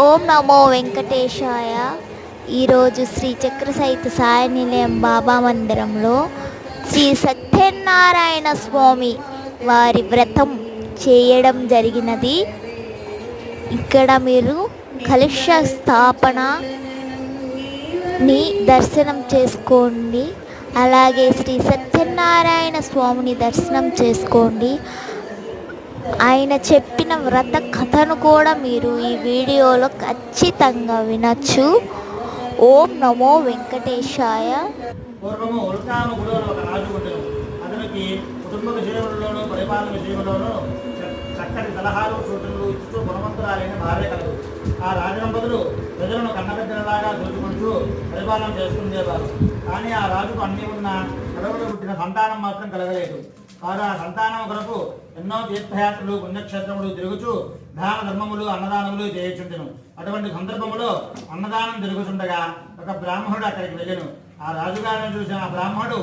ఓం నమో వెంకటేశాయ. ఈరోజు శ్రీ చక్ర సహిత సాయి నిలయం బాబా మందిరంలో శ్రీ సత్యనారాయణ స్వామి వారి వ్రతం చేయడం జరిగినది. ఇక్కడ మీరు కలశ స్థాపనని దర్శనం చేసుకోండి. అలాగే శ్రీ సత్యనారాయణ స్వామిని దర్శనం చేసుకోండి. ఆయన చెప్పిన వ్రత కథను కూడా మీరు ఈ వీడియోలో ఖచ్చితంగా వినొచ్చు. ఓం నమో వెంకటేశాయ. పూర్వము ఉల్కామ గుడిలో ఒక రాజు ఉండేది. అతనికి కుటుంబ విషయంలోనూ పరిపాలన విషయంలోనూ చక్కటి సలహాలు సూచనలు ఇస్తూ గుణవంతురాలైన భార్య కలదు. ఆ రాజదంపతులు ప్రజలను కన్నబెద్దలాగా చూసుకుంటూ పరిపాలన చేస్తుండేవారు. కానీ ఆ రాజుకు అన్ని ఉన్న కడవలో పుట్టిన సంతానం మాత్రం కలగలేదు. వారు ఆ సంతానం కొరకు ఎన్నో తీర్థయాత్రలు పుణ్యక్షేత్రములు తిరుగుచూ దాన ధర్మములు అన్నదానములు చేయుచుండెను. అటువంటి సందర్భములో అన్నదానం తిరుగుచుండగా ఒక బ్రాహ్మణుడు అక్కడికి వెళ్ళెను. ఆ రాజుగారిని చూసిన ఆ బ్రాహ్మణుడు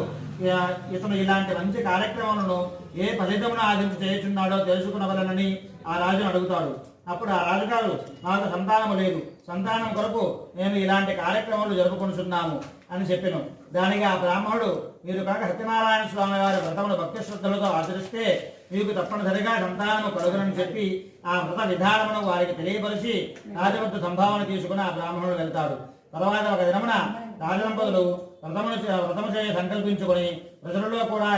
ఇతను ఇలాంటి మంచి కార్యక్రమాలను ఏ ఫలితమును ఆశించి చేయుచున్నాడో తెలుసుకునవలనని ఆ రాజును అడుగుతాడు. అప్పుడు ఆ రాజుగారు, నాకు సంతానము లేదు, సంతానం కొరకు మేము ఇలాంటి కార్యక్రమాలు జరుపుకుంటున్నాము అని చెప్పెను. దానికి ఆ బ్రాహ్మణుడు, మీరు కాక సత్యనారాయణ స్వామి వారి వ్రతమును భక్తి శ్రద్ధలతో ఆచరిస్తే మీకు తప్పనిసరిగా సంతానము కలుగునని చెప్పి ఆ వ్రత విధానమును వారికి తెలియపరిచి రాజవద్ద సంభావన తీసుకుని ఆ బ్రాహ్మణుడు వెళ్తాడు. తర్వాత ఒక దినమున రాజదంపతులు వ్రతము చేయ సంకల్పించుకొని ప్రజలలో కూడా